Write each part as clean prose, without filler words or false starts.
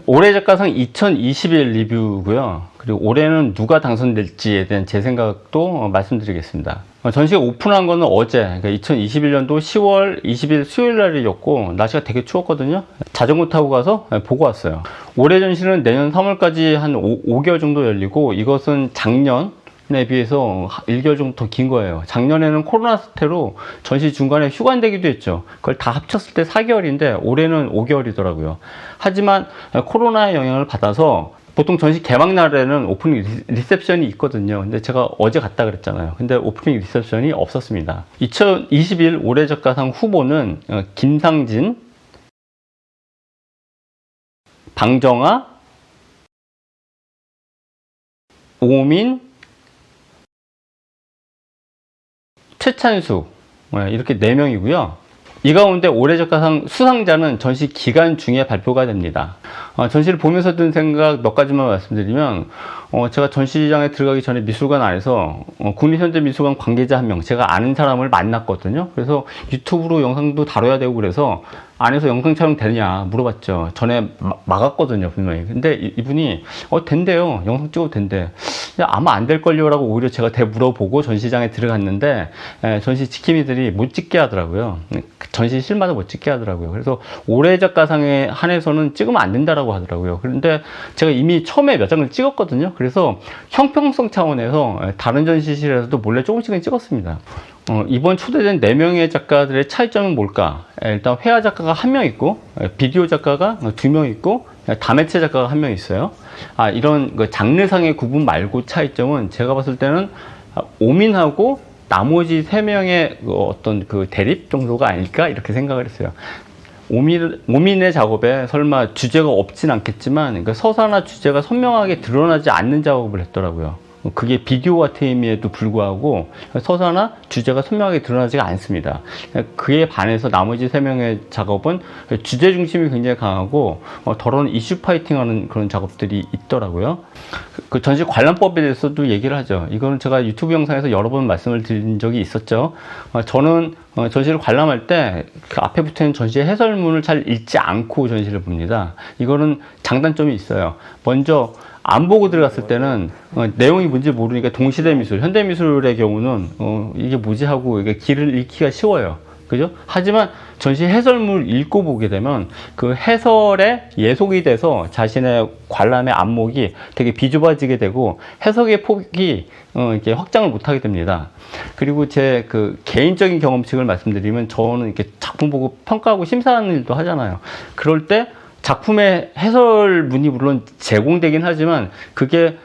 올해 작가상 2021 리뷰고요. 그리고 올해는 누가 당선될지에 대한 제 생각도 말씀드리겠습니다. 전시가 오픈한 거는 어제, 그러니까 2021년도 10월 20일 수요일 날이었고 날씨가 되게 추웠거든요. 자전거 타고 가서 보고 왔어요. 올해 전시는 내년 3월까지 한 5개월 정도 열리고, 이것은 작년에 비해서 1개월 정도 더 긴 거예요. 작년에는 코로나 사태로 전시 중간에 휴관되기도 했죠. 그걸 다 합쳤을 때 4개월인데 올해는 5개월이더라고요. 하지만 코로나의 영향을 받아서 보통 전시 개막 날에는 오프닝 리셉션이 있거든요. 근데 제가 어제 갔다 그랬잖아요. 근데 오프닝 리셉션이 없었습니다. 2021 올해 작가상 후보는 김상진, 방정아, 오민, 최찬수, 이렇게 4명이고요. 이 가운데 올해 작가상 수상자는 전시 기간 중에 발표가 됩니다. 전시를 보면서 든 생각 몇 가지만 말씀드리면, 제가 전시장에 들어가기 전에 미술관 안에서 국립현대미술관 관계자 한 명, 제가 아는 사람을 만났거든요. 그래서 유튜브로 영상도 다뤄야 되고 그래서 안에서 영상 촬영 되느냐 물어봤죠. 전에 막았거든요, 분명히. 근데 이분이 된대요. 영상 찍어도 된대. 아마 안 될걸요 라고 오히려 제가 물어보고 전시장에 들어갔는데, 전시 지킴이들이 못 찍게 하더라고요. 전시실마다 못 찍게 하더라고요. 그래서 올해 작가상에 한해서는 찍으면 안 된다라고 하더라고요. 그런데 제가 이미 처음에 몇 장을 찍었거든요. 그래서 형평성 차원에서 다른 전시실에서도 몰래 조금씩은 찍었습니다. 이번 초대된 4명의 작가들의 차이점은 뭘까? 일단 회화 작가가 1명 있고, 비디오 작가가 2명 있고, 다매체 작가가 1명 있어요. 이런 장르상의 구분 말고 차이점은 제가 봤을 때는 오민하고 나머지 3명의 어떤 그 대립 정도가 아닐까 이렇게 생각을 했어요. 오민의 작업에 설마 주제가 없진 않겠지만, 그러니까 서사나 주제가 선명하게 드러나지 않는 작업을 했더라고요. 그게 비디오가 테임에도 불구하고 서사나 주제가 선명하게 드러나지가 않습니다. 그에 반해서 나머지 3명의 작업은 주제 중심이 굉장히 강하고 더러운 이슈 파이팅하는 그런 작업들이 있더라고요. 그 전시 관람법에 대해서도 얘기를 하죠. 이거는 제가 유튜브 영상에서 여러 번 말씀을 드린 적이 있었죠. 저는 전시를 관람할 때 그 앞에 붙어있는 전시의 해설문을 잘 읽지 않고 전시를 봅니다. 이거는 장단점이 있어요. 먼저 안 보고 들어갔을 때는 내용이 뭔지 모르니까 동시대 미술, 현대 미술의 경우는 이게 뭐지 하고 이게 길을 잃기가 쉬워요. 그죠? 하지만 전시 해설물을 읽고 보게 되면 그 해설에 예속이 돼서 자신의 관람의 안목이 되게 비좁아지게 되고 해석의 폭이 이렇게 확장을 못하게 됩니다. 그리고 제 그 개인적인 경험칙을 말씀드리면, 저는 이렇게 작품 보고 평가하고 심사하는 일도 하잖아요. 그럴 때 작품의 해설문이 물론 제공되긴 하지만 그게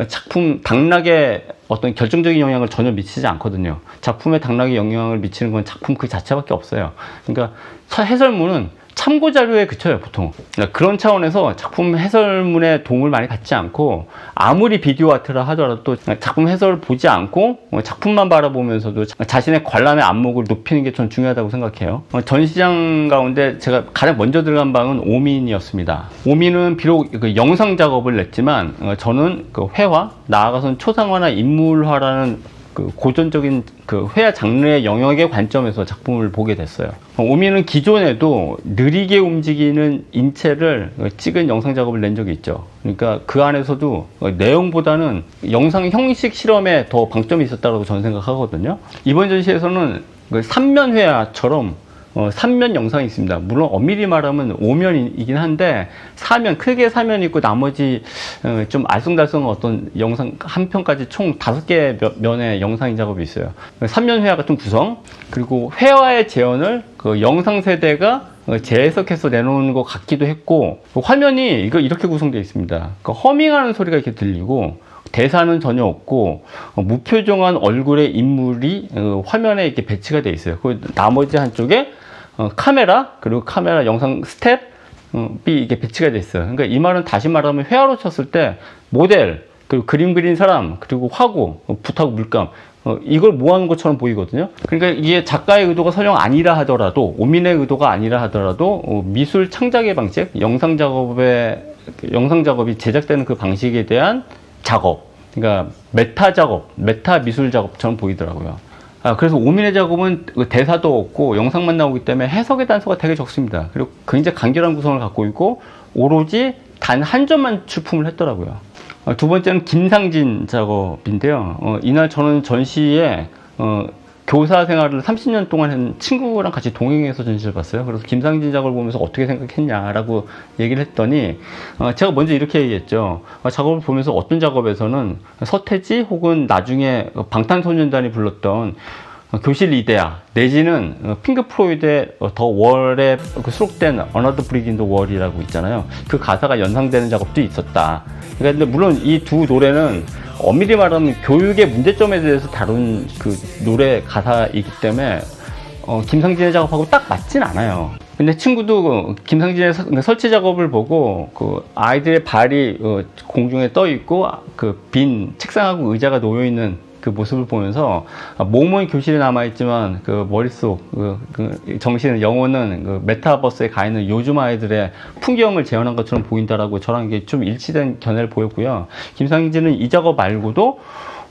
작품 당락에 어떤 결정적인 영향을 전혀 미치지 않거든요. 작품의 당락에 영향을 미치는 건 작품 그 자체밖에 없어요. 그러니까 해설문은 참고 자료에 그쳐요, 보통. 그러니까 그런 차원에서 작품 해설문에 도움을 많이 받지 않고, 아무리 비디오 아트라 하더라도 작품 해설을 보지 않고 작품만 바라보면서도 자신의 관람의 안목을 높이는 게 전 중요하다고 생각해요. 전시장 가운데 제가 가장 먼저 들어간 방은 오민이었습니다. 오민은 비록 그 영상 작업을 냈지만 저는 그 회화, 나아가서는 초상화나 인물화라는 그 고전적인 그 회화 장르의 영역의 관점에서 작품을 보게 됐어요. 오미는 기존에도 느리게 움직이는 인체를 찍은 영상 작업을 낸 적이 있죠. 그러니까 그 안에서도 내용보다는 영상 형식 실험에 더 방점이 있었다고 저는 생각하거든요. 이번 전시에서는 그 3면 회화처럼 3면 영상이 있습니다. 물론 엄밀히 말하면 5면이긴 한데, 크게 4면 있고 나머지 좀 알쏭달쏭한 어떤 영상 한 편까지 총 5개 면의 영상 작업이 있어요. 3면 회화 같은 구성, 그리고 회화의 재현을 그 영상 세대가 재해석해서 내놓는 것 같기도 했고, 화면이 이렇게 구성되어 있습니다. 그러니까 허밍하는 소리가 이렇게 들리고, 대사는 전혀 없고 무표정한 얼굴의 인물이 화면에 이렇게 배치가 되어 있어요. 그 나머지 한쪽에 카메라, 그리고 카메라 영상 스텝이 이게 배치가 되어 있어요. 그러니까 이 말은 다시 말하면 회화로 쳤을 때 모델, 그리고 그림 그린 사람, 그리고 화구, 붓하고 물감, 이걸 모아놓은 것처럼 보이거든요. 그러니까 이게 작가의 의도가 설령 아니라 하더라도, 오민의 의도가 아니라 하더라도 미술 창작의 방식, 영상 작업이 제작되는 그 방식에 대한 작업, 그러니까 메타 작업, 메타 미술 작업처럼 보이더라고요. 그래서 오민의 작업은 대사도 없고 영상만 나오기 때문에 해석의 단서가 되게 적습니다. 그리고 굉장히 간결한 구성을 갖고 있고, 오로지 단 한 점만 출품을 했더라고요. 두 번째는 김상진 작업인데요. 이날 저는 전시에 교사 생활을 30년 동안 한 친구랑 같이 동행해서 전시를 봤어요. 그래서 김상진 작업을 보면서 어떻게 생각했냐라고 얘기를 했더니 제가 먼저 이렇게 얘기했죠. 작업을 보면서 어떤 작업에서는 서태지 혹은 나중에 방탄소년단이 불렀던 교실 이데아 내지는 핑크 플로이드의 더 월에 수록된 Another Brick in the Wall이라고 있잖아요. 그 가사가 연상되는 작업도 있었다. 그러니까 근데 물론 이 두 노래는 엄밀히 말하면 교육의 문제점에 대해서 다룬 그 노래 가사이기 때문에 김상진의 작업하고 딱 맞진 않아요. 근데 친구도 김상진의 설치 작업을 보고 그 아이들의 발이 공중에 떠 있고 그 빈 책상하고 의자가 놓여 있는 그 모습을 보면서 몸은 교실에 남아있지만 그 머릿속 정신은 영혼은 그 메타버스에 가 있는 요즘 아이들의 풍경을 재현한 것처럼 보인다라고 저랑 이게 좀 일치된 견해를 보였고요. 김상진은 이 작업 말고도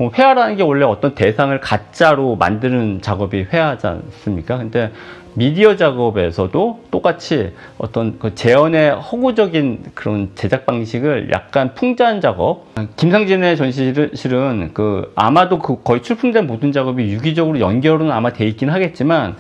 회화라는 게 원래 어떤 대상을 가짜로 만드는 작업이 회화지 않습니까? 근데 미디어 작업에서도 똑같이 어떤 그 재현의 허구적인 그런 제작 방식을 약간 풍자한 작업. 김상진의 전시실은 아마도 거의 출품된 모든 작업이 유기적으로 연결은 아마 돼 있긴 하겠지만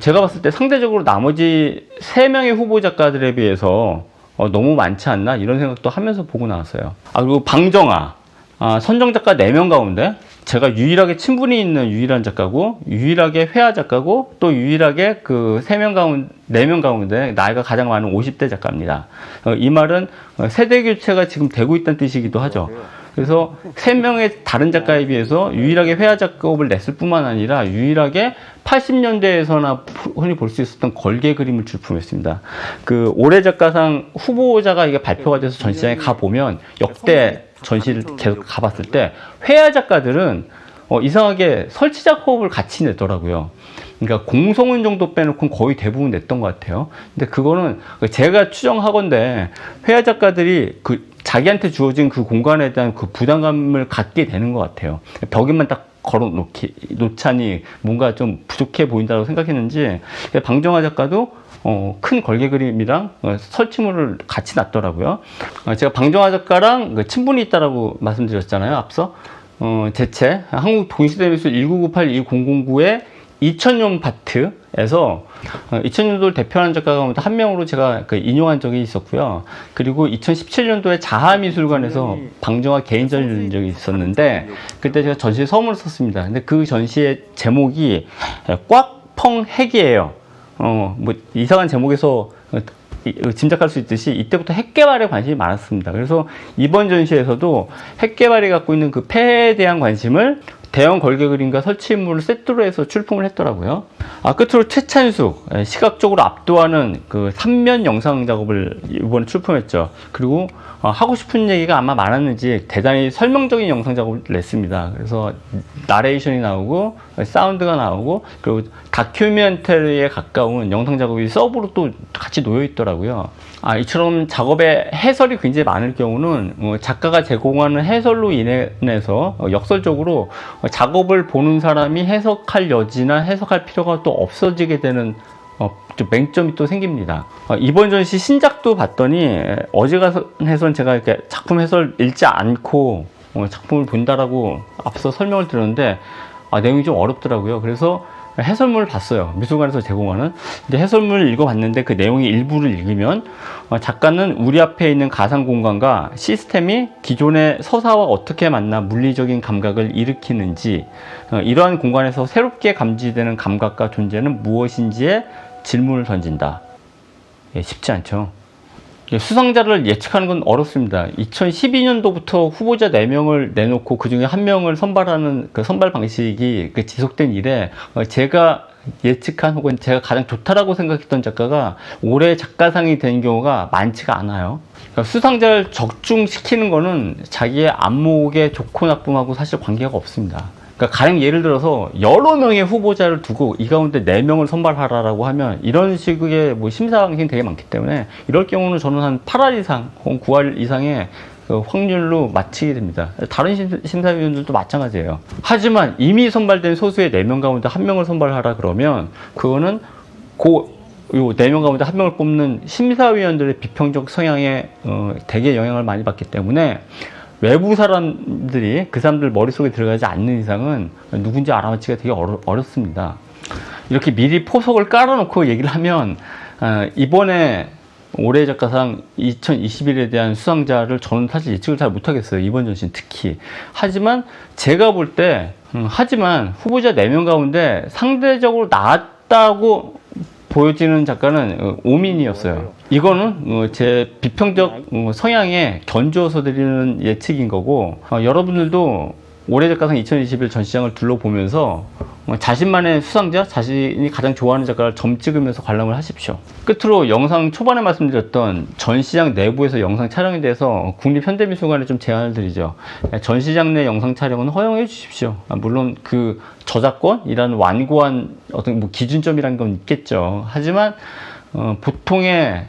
제가 봤을 때 상대적으로 나머지 3명의 후보 작가들에 비해서 너무 많지 않나 이런 생각도 하면서 보고 나왔어요. 그리고 방정아. 선정 작가 4명 가운데 제가 유일하게 친분이 있는 유일한 작가고 유일하게 회화 작가고 또 유일하게 그 4명 가운데 나이가 가장 많은 50대 작가입니다. 이 말은 세대 교체가 지금 되고 있다는 뜻이기도 하죠. 그래서 3명의 다른 작가에 비해서 유일하게 회화 작업을 냈을 뿐만 아니라 유일하게 80년대에서나 흔히 볼 수 있었던 걸개 그림을 출품했습니다. 그 올해 작가상 후보자가 이게 발표가 돼서 전시장에 가보면 역대 전시를 계속 가봤을 때 회화 작가들은 이상하게 설치 작업을 같이 냈더라고요. 그러니까 공성은 정도 빼놓고 거의 대부분 냈던 것 같아요. 근데 그거는 제가 추정하건대 회화 작가들이 자기한테 주어진 그 공간에 대한 그 부담감을 갖게 되는 것 같아요. 벽에만 딱 놓자니 뭔가 좀 부족해 보인다고 생각했는지 방정아 작가도 큰 걸개 그림이랑 설치물을 같이 놨더라고요. 제가 방정아 작가랑 친분이 있다라고 말씀드렸잖아요, 앞서. 제 책 한국 동시대미술 1998-2009의 2000년 파트에서 2000년도를 대표하는 작가 가운데 한 명으로 제가 인용한 적이 있었고요. 그리고 2017년도에 자하미술관에서 방정아 개인전을 열린 적이 있었는데 그때 제가 전시에 서문을 썼습니다. 근데 그 전시의 제목이 꽉펑 핵이에요. 뭐 이상한 제목에서 짐작할 수 있듯이 이때부터 핵 개발에 관심이 많았습니다. 그래서 이번 전시에서도 핵 개발이 갖고 있는 그 폐해에 대한 관심을 대형 걸개 그림과 설치물을 세트로 해서 출품을 했더라고요. 끝으로 최찬숙, 시각적으로 압도하는 그 3면 영상 작업을 이번에 출품했죠. 그리고 하고 싶은 얘기가 아마 많았는지 대단히 설명적인 영상 작업을 냈습니다. 그래서 나레이션이 나오고 사운드가 나오고 그리고 다큐멘터리에 가까운 영상 작업이 서브로 또 같이 놓여 있더라고요. 이처럼 작업에 해설이 굉장히 많을 경우는 작가가 제공하는 해설로 인해서 역설적으로 작업을 보는 사람이 해석할 여지나 해석할 필요가 또 없어지게 되는 좀 맹점이 또 생깁니다. 이번 전시 신작도 봤더니 어제 가서 해선 제가 이렇게 작품 해설 읽지 않고 작품을 본다라고 앞서 설명을 드렸는데 내용이 좀 어렵더라고요. 그래서 해설문을 봤어요. 미술관에서 제공하는. 근데 해설문을 읽어봤는데 그 내용의 일부를 읽으면 작가는 우리 앞에 있는 가상 공간과 시스템이 기존의 서사와 어떻게 만나 물리적인 감각을 일으키는지 이러한 공간에서 새롭게 감지되는 감각과 존재는 무엇인지에 질문을 던진다. 쉽지 않죠. 수상자를 예측하는 건 어렵습니다. 2012년도부터 후보자 4명을 내놓고 그 중에 1명을 선발하는 그 선발 방식이 지속된 이래 제가 예측한 혹은 제가 가장 좋다라고 생각했던 작가가 올해 작가상이 된 경우가 많지가 않아요. 그러니까 수상자를 적중시키는 거는 자기의 안목의 좋고 나쁨하고 사실 관계가 없습니다. 그러니까 가령 예를 들어서 여러 명의 후보자를 두고 이 가운데 4명을 선발하라고 하면 이런 식의 심사 방식이 되게 많기 때문에 이럴 경우는 저는 한 8할 이상 혹은 9할 이상의 그 확률로 마치게 됩니다. 다른 심사위원들도 마찬가지예요. 하지만 이미 선발된 소수의 4명 가운데 1명을 선발하라 그러면 그거는 요 4명 가운데 1명을 뽑는 심사위원들의 비평적 성향에 되게 영향을 많이 받기 때문에 외부 사람들이 그 사람들 머릿속에 들어가지 않는 이상은 누군지 알아맞히기가 되게 어렵습니다. 이렇게 미리 포석을 깔아놓고 얘기를 하면 이번에 올해 작가상 2021에 대한 수상자를 저는 사실 예측을 잘 못하겠어요. 이번 전시 특히. 하지만 제가 볼 때 하지만 후보자 4명 가운데 상대적으로 나았다고 보여지는 작가는 오민이었어요. 이거는 제 비평적 성향에 견주어서 드리는 예측인 거고, 여러분들도 올해 작가상 2021 전시장을 둘러보면서 자신만의 수상자, 자신이 가장 좋아하는 작가를 점 찍으면서 관람을 하십시오. 끝으로 영상 초반에 말씀드렸던 전시장 내부에서 영상 촬영에 대해서 국립현대미술관에 좀 제안을 드리죠. 전시장 내 영상 촬영은 허용해 주십시오. 물론 그 저작권이라는 완고한 어떤 뭐 기준점이라는 건 있겠죠. 하지만 보통의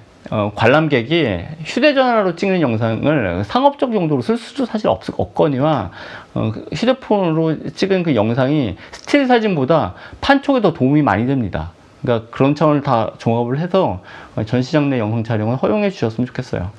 관람객이 휴대전화로 찍는 영상을 상업적 용도로 쓸 수도 사실 없거니와 휴대폰으로 찍은 그 영상이 스틸 사진보다 판촉에 더 도움이 많이 됩니다. 그러니까 그런 차원을 다 종합을 해서 전시장 내 영상 촬영은 허용해 주셨으면 좋겠어요.